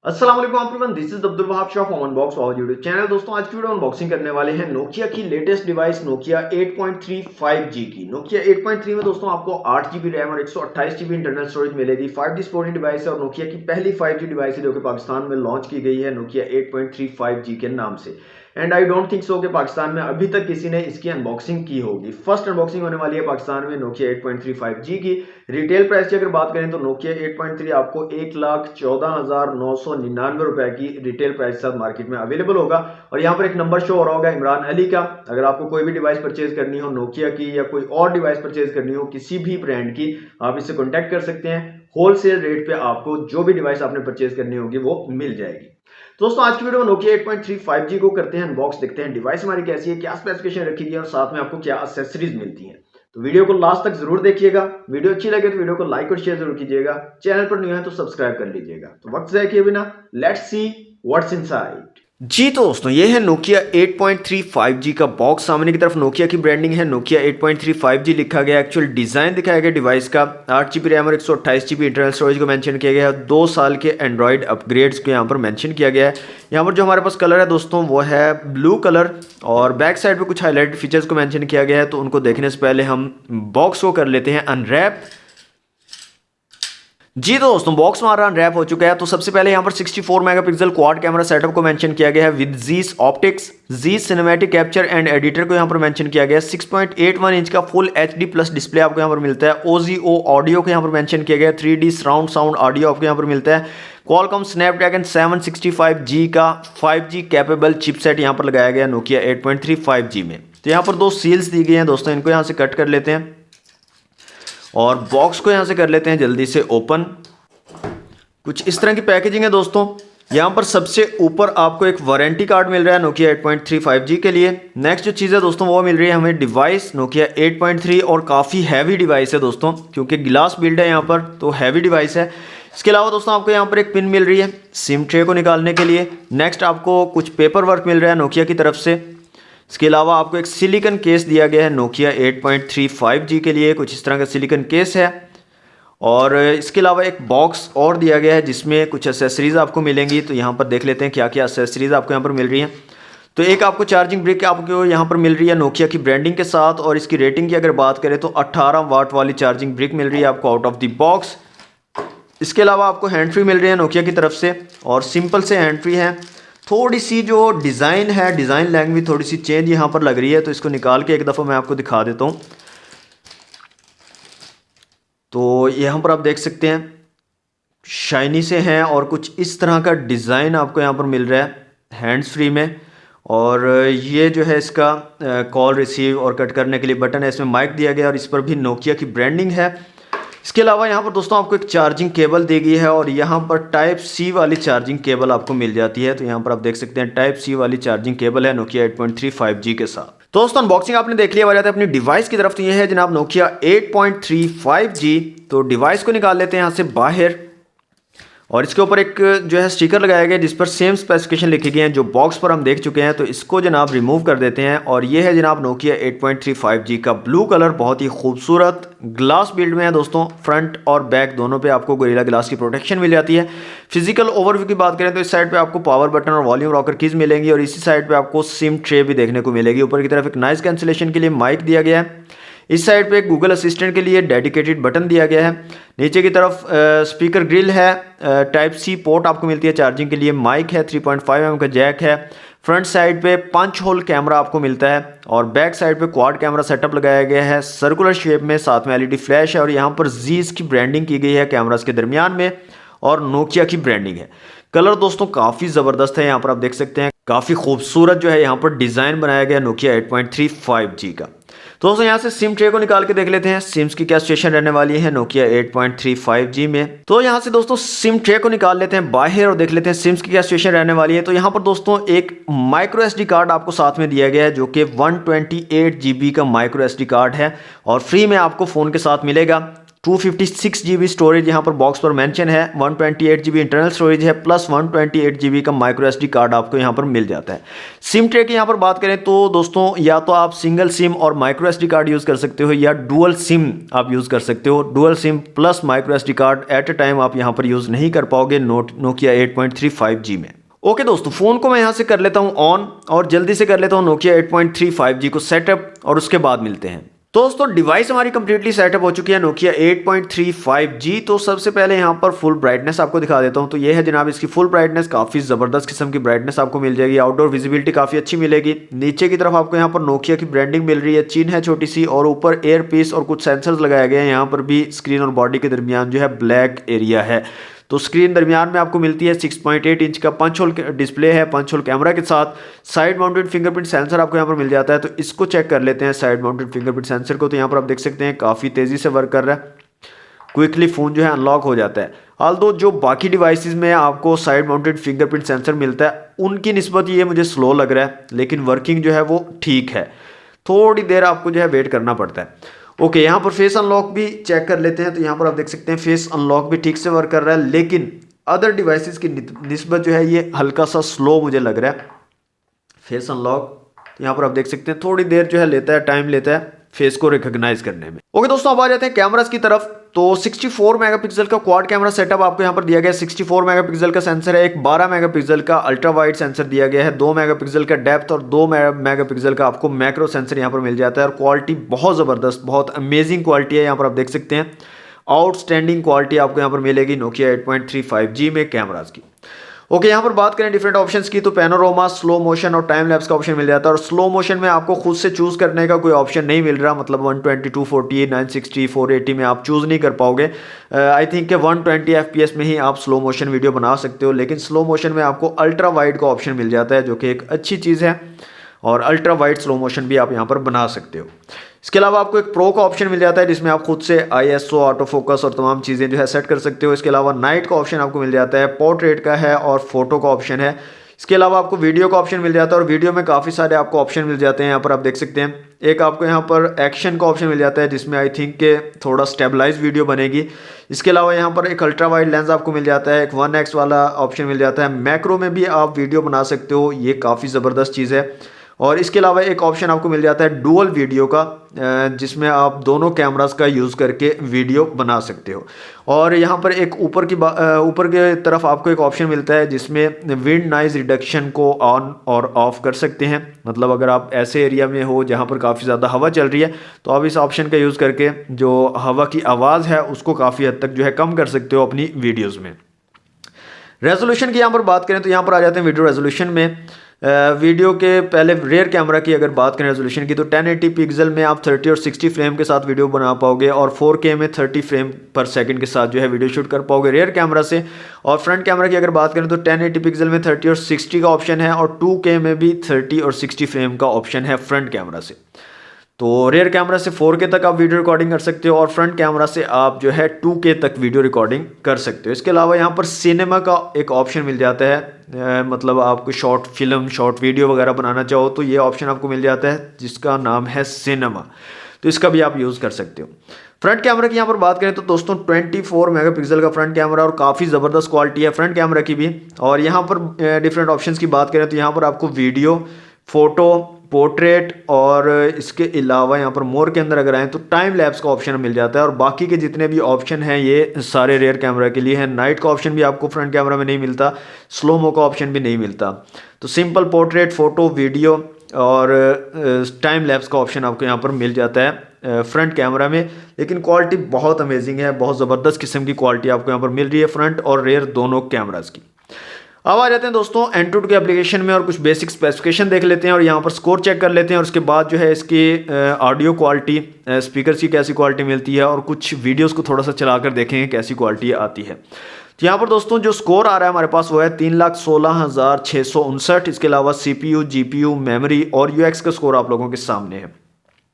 अस्सलाम वालेकुम everyone, this is Abdul Wahab Shah from unbox और यूट्यूब चैनल। दोस्तों आज की वीडियो अनबॉक्सिंग करने वाले हैं नोकिया की लेटेस्ट डिवाइस नोकिया 8.3 5G की। नोकिया 8.3 में दोस्तों आपको 8GB रैम और 128GB इंटरनल स्टोरेज मिलेगी। 5G सपोर्टिंग डिवाइस है और नोकिया की पहली 5G डिवाइस है जो कि पाकिस्तान में लॉन्च की गई है नोकिया 8.3 5G के नाम से। And I don't think so कि पाकिस्तान में अभी तक किसी ने इसकी अनबॉक्सिंग की होगी। फर्स्ट अनबॉक्सिंग होने वाली है पाकिस्तान में नोकिया 8.3 5G की। रिटेल प्राइस की अगर बात करें तो नोकिया 8.3 आपको 1,14,999 रुपए की रिटेल प्राइस के साथ मार्केट में अवेलेबल होगा। और यहाँ पर एक नंबर शो हो रहा होगा इमरान अली का। अगर आपको कोई भी डिवाइस परचेज करनी हो नोकिया की या कोई और डिवाइस परचेज करनी हो किसी भी ब्रांड की, आप इससे कॉन्टैक्ट कर सकते हैं। होलसेल रेट पे आपको जो भी डिवाइस आपने परचेज करनी होगी वो मिल जाएगी। दोस्तों आज की वीडियो में नोकिया 8.3 5G को करते हैं अनबॉक्स, देखते हैं डिवाइस हमारी कैसी है, क्या स्पेसिफिकेशन रखी गई है और साथ में आपको क्या एक्सेसरीज मिलती हैं। तो वीडियो को लास्ट तक जरूर देखिएगा। वीडियो अच्छी लगे तो वीडियो को लाइक और शेयर जरूर कीजिएगा। चैनल पर न्यू है तो सब्सक्राइब कर लीजिएगा। तो वक्त जाए किए बिना लेट्स सी व्हाट्स इनसाइड। जी तो दोस्तों ये है नोकिया 8.3 5G का बॉक्स। सामने की तरफ नोकिया की ब्रांडिंग है, नोकिया 8.3 5G लिखा गया। एक्चुअल डिजाइन दिखाया गया डिवाइस का। 8GB रैम और 128GB इंटरनल स्टोरेज को मेंशन किया गया है। 2 साल के एंड्रॉइड अपग्रेड्स को यहाँ पर मेंशन किया गया है। यहाँ पर जो हमारे पास कलर है दोस्तों वो है ब्लू कलर और बैक साइड पे कुछ हाईलाइटेड फीचर्स को मेंशन किया गया है। तो उनको देखने से पहले हम बॉक्स को कर लेते हैं अनरैप। जी तो दोस्तों बॉक्स हमारा अनरैप हो चुका है। तो सबसे पहले यहाँ पर 64 मेगापिक्सल क्वाड कैमरा सेटअप को मेंशन किया गया है विद जीस ऑप्टिक्स, जीस सिनेमैटिक कैप्चर एंड एडिटर को यहाँ पर मेंशन किया गया है। 6.81 इंच का फुल HD प्लस डिस्प्ले आपको यहाँ पर मिलता है। OZO ऑडियो को यहाँ पर मेंशन किया गया है। 3D सराउंड साउंड ऑडियो आपको यहाँ पर मिलता है। क्वालकॉम स्नैपड्रैगन 765G का 5G कैपेबल चिपसेट यहाँ पर लगाया गया नोकिया 8.3 5G में। तो यहाँ पर 2 सील्स दी गई हैं दोस्तों, इनको यहाँ से कट कर लेते हैं और बॉक्स को यहां से कर लेते हैं जल्दी से ओपन। कुछ इस तरह की पैकेजिंग है दोस्तों। यहां पर सबसे ऊपर आपको एक वारंटी कार्ड मिल रहा है नोकिया 8.3 5G के लिए। नेक्स्ट जो चीज़ है दोस्तों वो मिल रही है हमें डिवाइस नोकिया 8.3 और काफ़ी हैवी डिवाइस है दोस्तों, क्योंकि ग्लास बिल्ड है यहाँ पर तो हैवी डिवाइस है। इसके अलावा दोस्तों आपको यहाँ पर एक पिन मिल रही है सिम ट्रे को निकालने के लिए। नेक्स्ट आपको कुछ पेपर वर्क मिल रहा है नोकिया की तरफ से। इसके अलावा आपको एक सिलिकॉन केस दिया गया है नोकिया 8.3 5G के लिए, कुछ इस तरह का सिलिकॉन केस है। और इसके अलावा एक बॉक्स और दिया गया है जिसमें कुछ एसेसरीज आपको मिलेंगी। तो यहाँ पर देख लेते हैं क्या क्या एसेसरीज आपको यहाँ पर मिल रही हैं। तो एक आपको चार्जिंग ब्रिक आपको यहाँ पर मिल रही है नोकिया की ब्रांडिंग के साथ। और इसकी रेटिंग की अगर बात करें तो 18 वाट वाली चार्जिंग ब्रिक मिल रही है आपको आउट ऑफ द बॉक्स। इसके अलावा आपको हैंड फ्री मिल रही है नोकिया की तरफ से और सिंपल से हैंड फ्री है। थोड़ी सी जो डिज़ाइन है, डिज़ाइन लैंग्वेज थोड़ी सी चेंज यहाँ पर लग रही है। तो इसको निकाल के एक दफ़ा मैं आपको दिखा देता हूँ। तो यहाँ पर आप देख सकते हैं शाइनी से हैं और कुछ इस तरह का डिज़ाइन आपको यहाँ पर मिल रहा है हैंड्स फ्री में। और ये जो है इसका कॉल रिसीव और कट करने के लिए बटन है, इसमें माइक दिया गया और इस पर भी नोकिया की ब्रांडिंग है। इसके अलावा यहाँ पर दोस्तों आपको एक चार्जिंग केबल दी गई है और यहाँ पर टाइप सी वाली चार्जिंग केबल आपको मिल जाती है। तो यहाँ पर आप देख सकते हैं टाइप सी वाली चार्जिंग केबल है नोकिया 8.3 5G के साथ। तो दोस्तों अनबॉक्सिंग आपने देख लिया, आ जाते हैं अपनी डिवाइस की तरफ। तो ये है जनाब नोकिया 8.3 5G। तो डिवाइस को निकाल लेते हैं यहाँ से बाहर और इसके ऊपर एक जो है स्टिकर लगाया गया जिस पर सेम स्पेसिफिकेशन लिखे गए हैं जो बॉक्स पर हम देख चुके हैं। तो इसको जनाब रिमूव कर देते हैं और ये है जनाब नोकिया 8.3 5G का ब्लू कलर, बहुत ही खूबसूरत ग्लास बिल्ड में है दोस्तों। फ्रंट और बैक दोनों पे आपको गोरिल्ला ग्लास की प्रोटेक्शन मिल जाती है। फिजिकल ओवरव्यू की बात करें तो इस साइड पे आपको पावर बटन और वॉल्यूम रॉकर कीज मिलेंगी और इसी साइड पे आपको सिम ट्रे भी देखने को मिलेगी। ऊपर की तरफ एक नॉइज कैंसिलेशन के लिए माइक दिया गया है। इस साइड पे गूगल असिस्टेंट के लिए डेडिकेटेड बटन दिया गया है। नीचे की तरफ स्पीकर ग्रिल है, टाइप सी पोर्ट आपको मिलती है चार्जिंग के लिए, माइक है, 3.5mm का जैक है। फ्रंट साइड पे 5 होल कैमरा आपको मिलता है और बैक साइड पे क्वाड कैमरा सेटअप लगाया गया है सर्कुलर शेप में, साथ में LED फ्लैश है। और यहाँ पर जीस की ब्रांडिंग की गई है कैमरास के दरमियान में और नोकिया की ब्रांडिंग है। कलर दोस्तों काफ़ी ज़बरदस्त है, यहाँ पर आप देख सकते हैं काफ़ी खूबसूरत जो है यहाँ पर डिज़ाइन बनाया गया नोकिया 8.3 5G का। तो दोस्तों यहाँ से सिम ट्रे को निकाल के देख लेते हैं सिम्स की क्या सिचुएशन रहने वाली है नोकिया 8.3 5G में। तो यहाँ से दोस्तों सिम ट्रे को निकाल लेते हैं बाहर और देख लेते हैं सिम्स की क्या सिचुएशन रहने वाली है। तो यहाँ पर दोस्तों एक माइक्रो SD कार्ड आपको साथ में दिया गया है जो कि 128GB का माइक्रो SD कार्ड है और फ्री में आपको फ़ोन के साथ मिलेगा। 256 GB स्टोरेज यहाँ पर बॉक्स पर मेंशन है, 128 GB इंटरनल स्टोरेज है, प्लस 128 GB का माइक्रो SD कार्ड आपको यहाँ पर मिल जाता है। सिम ट्रे की यहाँ पर बात करें तो दोस्तों या तो आप सिंगल सिम और माइक्रो SD कार्ड यूज़ कर सकते हो या डुअल सिम आप यूज़ कर सकते हो। Dual SIM plus micro SD card at a time आप यहाँ पर यूज़ नहीं कर पाओगे नोकिया 8.35G में। ओके दोस्तों, फ़ोन को मैं यहाँ से कर लेता हूँ ऑन और जल्दी से कर लेता हूँ नोकिया 8.35G को सेटअप और उसके बाद मिलते हैं। दोस्तों डिवाइस हमारी कंप्लीटली सेटअप हो चुकी है नोकिया 8.35G। तो सबसे पहले यहाँ पर फुल ब्राइटनेस आपको दिखा देता हूँ। तो ये है जनाब इसकी फुल ब्राइटनेस, काफ़ी ज़बरदस्त किस्म की ब्राइटनेस आपको मिल जाएगी। आउटडोर विजिबिलिटी काफ़ी अच्छी मिलेगी। नीचे की तरफ आपको यहाँ पर नोकिया की ब्रांडिंग मिल रही है, चिन्ह है छोटी सी, और ऊपर एयर पीस और कुछ सेंसर्स लगाए गए हैं। यहाँ पर भी स्क्रीन और बॉडी के दरमियान जो है ब्लैक एरिया है। तो स्क्रीन दरमियान में आपको मिलती है 6.8 इंच का पंच होल डिस्प्ले है, पंच होल कैमरा के साथ। साइड माउंटेड फिंगरप्रिंट सेंसर आपको यहाँ पर मिल जाता है। तो इसको चेक कर लेते हैं साइड माउंटेड फिंगरप्रिंट सेंसर को। तो यहाँ पर आप देख सकते हैं काफ़ी तेज़ी से वर्क कर रहा है, क्विकली फ़ोन जो है अनलॉक हो जाता है। ऑल्दो जो बाकी डिवाइसेस में आपको साइड माउंटेड फिंगरप्रिंट सेंसर मिलता है उनकी निस्बत ये मुझे स्लो लग रहा है, लेकिन वर्किंग जो है वो ठीक है। थोड़ी देर आपको जो है वेट करना पड़ता है। ओके, यहाँ पर फेस अनलॉक भी चेक कर लेते हैं। तो यहाँ पर आप देख सकते हैं फेस अनलॉक भी ठीक से वर्क कर रहा है, लेकिन अदर डिवाइसेस की निस्बत जो है ये हल्का सा स्लो मुझे लग रहा है फेस अनलॉक। यहाँ पर आप देख सकते हैं थोड़ी देर जो है लेता है, टाइम लेता है फेस को रिकॉग्नाइज करने में। ओके दोस्तों, अब आ जाते हैं कैमरास की तरफ। तो 64 मेगापिक्सल का क्वाड कैमरा सेटअप आपको यहाँ पर दिया गया है। 64 मेगापिक्सल का सेंसर है, एक 12 मेगापिक्सल का अल्ट्रा वाइड सेंसर दिया गया है, 2 मेगापिक्सल का डेप्थ और 2 मेगापिक्सल का आपको मैक्रो सेंसर यहाँ पर मिल जाता है। और क्वालिटी बहुत ज़बरदस्त, बहुत अमेजिंग क्वालिटी है। यहाँ पर आप देख सकते हैं आउटस्टैंडिंग क्वालिटी आपको यहाँ पर मिलेगी नोकिया 8.35G में कैमराज की। ओके, यहाँ पर बात करें डिफरेंट ऑप्शंस की, तो पैनोरामा, स्लो मोशन और टाइम लैप्स का ऑप्शन मिल जाता है। और स्लो मोशन में आपको खुद से चूज़ करने का कोई ऑप्शन नहीं मिल रहा, मतलब 120, 240, 960, 480 में आप चूज़ नहीं कर पाओगे। आई थिंक कि 120 FPS में ही आप स्लो मोशन वीडियो बना सकते हो, लेकिन स्लो मोशन में आपको अल्ट्रा वाइड का ऑप्शन मिल जाता है, जो कि एक अच्छी चीज़ है। और अल्ट्रा वाइड स्लो मोशन भी आप यहाँ पर बना सकते हो। इसके अलावा आपको एक प्रो का ऑप्शन मिल जाता है, जिसमें आप खुद से ISO, ऑटो फोकस और तमाम चीज़ें जो है सेट कर सकते हो। इसके अलावा नाइट का ऑप्शन आपको मिल जाता है, पोर्ट्रेट का है और फोटो का ऑप्शन है। इसके अलावा आपको वीडियो का ऑप्शन मिल जाता है, और वीडियो में काफ़ी सारे आपको ऑप्शन मिल जाते हैं। यहाँ पर आप देख सकते हैं एक आपको यहाँ पर एक्शन का ऑप्शन मिल जाता है, जिसमें आई थिंक के थोड़ा स्टेबलाइज वीडियो बनेगी। इसके अलावा यहाँ पर एक अल्ट्रा वाइड लेंस आपको मिल जाता है, एक 1x वाला ऑप्शन मिल जाता है। मैक्रो में भी आप वीडियो बना सकते हो, ये काफ़ी ज़बरदस्त चीज़ है। और इसके अलावा एक ऑप्शन आपको मिल जाता है डुअल वीडियो का, जिसमें आप दोनों कैमरास का यूज़ करके वीडियो बना सकते हो। और यहाँ पर एक ऊपर के तरफ आपको एक ऑप्शन मिलता है, जिसमें विंड नॉइज़ रिडक्शन को ऑन और ऑफ कर सकते हैं। मतलब अगर आप ऐसे एरिया में हो जहाँ पर काफ़ी ज़्यादा हवा चल रही है, तो आप इस ऑप्शन का यूज़ करके जो हवा की आवाज़ है उसको काफ़ी हद तक जो है कम कर सकते हो अपनी वीडियोज़ में। रेजोल्यूशन की यहाँ पर बात करें तो यहाँ पर आ जाते हैं वीडियो रेजोल्यूशन में। वीडियो के पहले रेयर कैमरा की अगर बात करें रेजोल्यूशन की, तो 1080 पिक्सल में आप 30 और 60 फ्रेम के साथ वीडियो बना पाओगे, और 4K में 30 फ्रेम पर सेकंड के साथ जो है वीडियो शूट कर पाओगे रेयर कैमरा से। और फ्रंट कैमरा की अगर बात करें तो 1080 पिक्सल में 30 और 60 का ऑप्शन है, और 2K में भी 30 और 60 फ्रेम का ऑप्शन है फ्रंट कैमरा से। तो रेयर कैमरा से 4K तक आप वीडियो रिकॉर्डिंग कर सकते हो, और फ्रंट कैमरा से आप जो है 2K तक वीडियो रिकॉर्डिंग कर सकते हो। इसके अलावा यहाँ पर सिनेमा का एक ऑप्शन मिल जाता है, मतलब आपको शॉर्ट फिल्म, शॉर्ट वीडियो वगैरह बनाना चाहो तो ये ऑप्शन आपको मिल जाता है, जिसका नाम है सिनेमा। तो इसका भी आप यूज़ कर सकते हो। फ्रंट कैमरा की यहाँ पर बात करें तो दोस्तों 24 मेगापिक्सल का फ्रंट कैमरा, और काफ़ी ज़बरदस्त क्वालिटी है फ्रंट कैमरा की भी। और यहाँ पर डिफरेंट ऑप्शंस की बात करें तो यहाँ पर आपको वीडियो, फोटो, पोर्ट्रेट और इसके अलावा यहाँ पर मोर के अंदर अगर आएँ तो टाइम लैप्स का ऑप्शन मिल जाता है। और बाकी के जितने भी ऑप्शन हैं ये सारे रेयर कैमरा के लिए हैं। नाइट का ऑप्शन भी आपको फ्रंट कैमरा में नहीं मिलता, स्लो मो का ऑप्शन भी नहीं मिलता। तो सिंपल पोर्ट्रेट, फोटो, वीडियो और टाइम लैप्स का ऑप्शन आपको यहाँ पर मिल जाता है फ्रंट कैमरा में। लेकिन क्वालिटी बहुत अमेजिंग है, बहुत ज़बरदस्त किस्म की क्वालिटी आपको यहाँ पर मिल रही है फ्रंट और रेयर दोनों कैमराज की। अब आ जाते हैं दोस्तों एंड्रॉइड के एप्लीकेशन में और कुछ बेसिक स्पेसिफिकेशन देख लेते हैं, और यहाँ पर स्कोर चेक कर लेते हैं, और उसके बाद जो है इसकी ऑडियो क्वालिटी, स्पीकर की कैसी क्वालिटी मिलती है, और कुछ वीडियोस को थोड़ा सा चलाकर देखेंगे कैसी क्वालिटी आती है। तो यहाँ पर दोस्तों जो स्कोर आ रहा है हमारे पास वो है 3,16,659। इसके अलावा CPU, GPU, मेमोरी और UX का स्कोर आप लोगों के सामने है।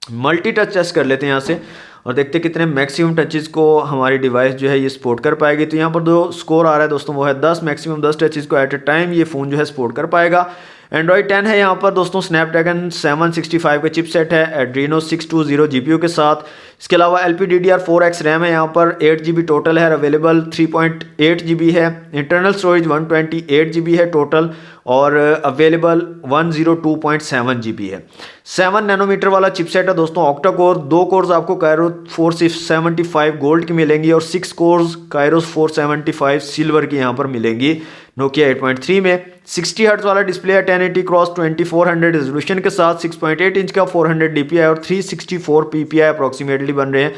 मल्टी टच टेस्ट कर लेते हैं यहाँ से और देखते हैं कितने मैक्सिमम टचेस को हमारी डिवाइस जो है ये सपोर्ट कर पाएगी। तो यहाँ पर जो स्कोर आ रहा है दोस्तों वो है 10, मैक्सिमम 10 टचेस को एट ए टाइम ये फ़ोन जो है सपोर्ट कर पाएगा। एंड्रॉयड 10 है यहाँ पर दोस्तों, स्नैपड्रैगन 765 का चिपसेट है, एड्रीनो 620 जीपीयू के साथ। इसके अलावा LPDDR4X रैम है यहाँ पर, 8 GB टोटल है, अवेलेबल 3.8 GB है। इंटरनल स्टोरेज 128 GB है टोटल, और अवेलेबल 102.7 GB है। 7 नैनोमीटर वाला चिपसेट है दोस्तों, ऑक्टा कोर। 2 कोर्स आपको कायरो 475 गोल्ड की मिलेंगी और 6 कोर्स कायरो 475 सिल्वर की यहाँ पर मिलेंगी नोकिया 8.3 में। 60 हर्ट्ज वाला डिस्प्ले है, 1080 क्रॉस 2400 रेजोल्यूशन के साथ, 6.8 इंच का, 400 DPI और 364 PPI अप्रॉक्सीमेटली बन रहे हैं।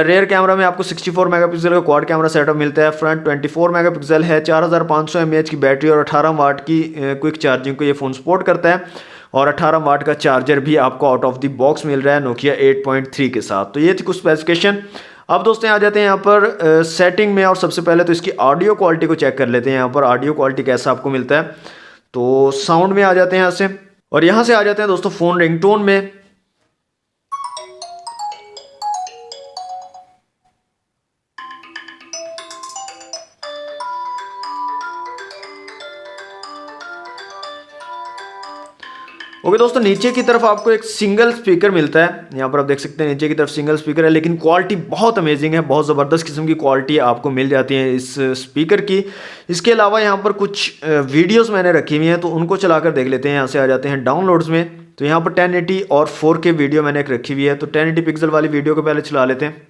रेयर कैमरा में आपको 64 मेगापिक्सल का क्वाड कैमरा सेटअप मिलता है। फ्रंट 24 मेगापिक्सल है, 4500 mAh की बैटरी और 18 वाट की क्विक चार्जिंग को ये फ़ोन सपोर्ट करता है, और 18 वाट का चार्जर भी आपको आउट ऑफ द बॉक्स मिल रहा है नोकिया 8.3 के साथ। तो ये थी कुछ स्पेसिफिकेशन। अब दोस्तों आ जाते हैं यहाँ पर सेटिंग में, और सबसे पहले तो इसकी ऑडियो क्वालिटी को चेक कर लेते हैं। यहाँ पर ऑडियो क्वालिटी कैसा आपको मिलता है, तो साउंड में आ जाते हैं यहाँ से, और यहाँ से आ जाते हैं दोस्तों फ़ोन रिंगटोन में। ओके दोस्तों, नीचे की तरफ आपको एक सिंगल स्पीकर मिलता है, यहाँ पर आप देख सकते हैं नीचे की तरफ सिंगल स्पीकर है, लेकिन क्वालिटी बहुत अमेजिंग है, बहुत ज़बरदस्त किस्म की क्वालिटी आपको मिल जाती है इस स्पीकर की। इसके अलावा यहाँ पर कुछ वीडियोस मैंने रखी हुई हैं, तो उनको चलाकर देख लेते हैं। यहाँ से आ जाते हैं डाउनलोड्स में, तो यहाँ पर 1080 और 4K वीडियो मैंने एक रखी हुई है, तो 1080 पिक्सल वाली वीडियो को पहले चला लेते हैं।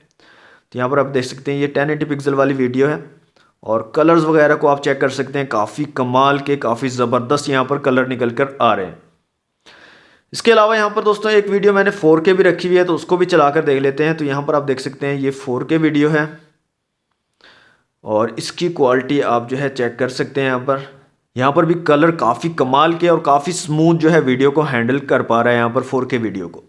तो यहाँ पर आप देख सकते हैं ये 1080 पिक्सल वाली वीडियो है, और कलर्स वगैरह को आप चेक कर सकते हैं, काफ़ी कमाल के, काफ़ी ज़बरदस्त यहाँ पर कलर निकल कर आ रहे हैं। इसके अलावा यहाँ पर दोस्तों एक वीडियो मैंने 4K भी रखी हुई है, तो उसको भी चलाकर देख लेते हैं। तो यहाँ पर आप देख सकते हैं ये 4K वीडियो है, और इसकी क्वालिटी आप जो है चेक कर सकते हैं। यहाँ पर भी कलर काफ़ी कमाल के और काफ़ी स्मूथ जो है वीडियो को हैंडल कर पा रहा है यहाँ पर 4K वीडियो को।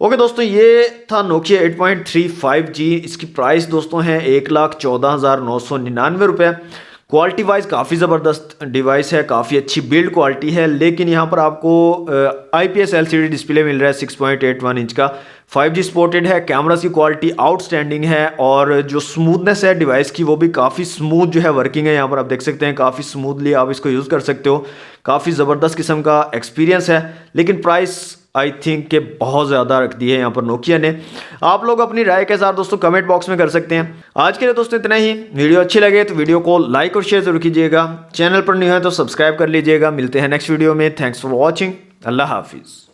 ओके दोस्तों, ये था नोकिया 8.3 5G। इसकी प्राइस दोस्तों है 1,14,999 रुपये। क्वालिटी वाइज काफ़ी ज़बरदस्त डिवाइस है, काफ़ी अच्छी बिल्ड क्वालिटी है, लेकिन यहाँ पर आपको IPS LCD डिस्प्ले मिल रहा है 6.81 इंच का, 5G सपोर्टेड है। कैमरा की क्वालिटी आउटस्टैंडिंग है, और जो स्मूथनेस है डिवाइस की वो भी काफ़ी स्मूथ जो है वर्किंग है। यहाँ पर आप देख सकते हैं काफ़ी स्मूथली आप इसको यूज़ कर सकते हो, काफ़ी ज़बरदस्त किस्म का एक्सपीरियंस है। लेकिन प्राइस आई थिंक के बहुत ज़्यादा रख दी है यहाँ पर नोकिया ने। आप लोग अपनी राय के साथ दोस्तों कमेंट बॉक्स में कर सकते हैं। आज के लिए दोस्तों इतना ही। वीडियो अच्छी लगे तो वीडियो को लाइक और शेयर जरूर कीजिएगा। चैनल पर नहीं है तो सब्सक्राइब कर लीजिएगा। मिलते हैं नेक्स्ट वीडियो में। Thanks for watching. अल्लाह हाफिज़।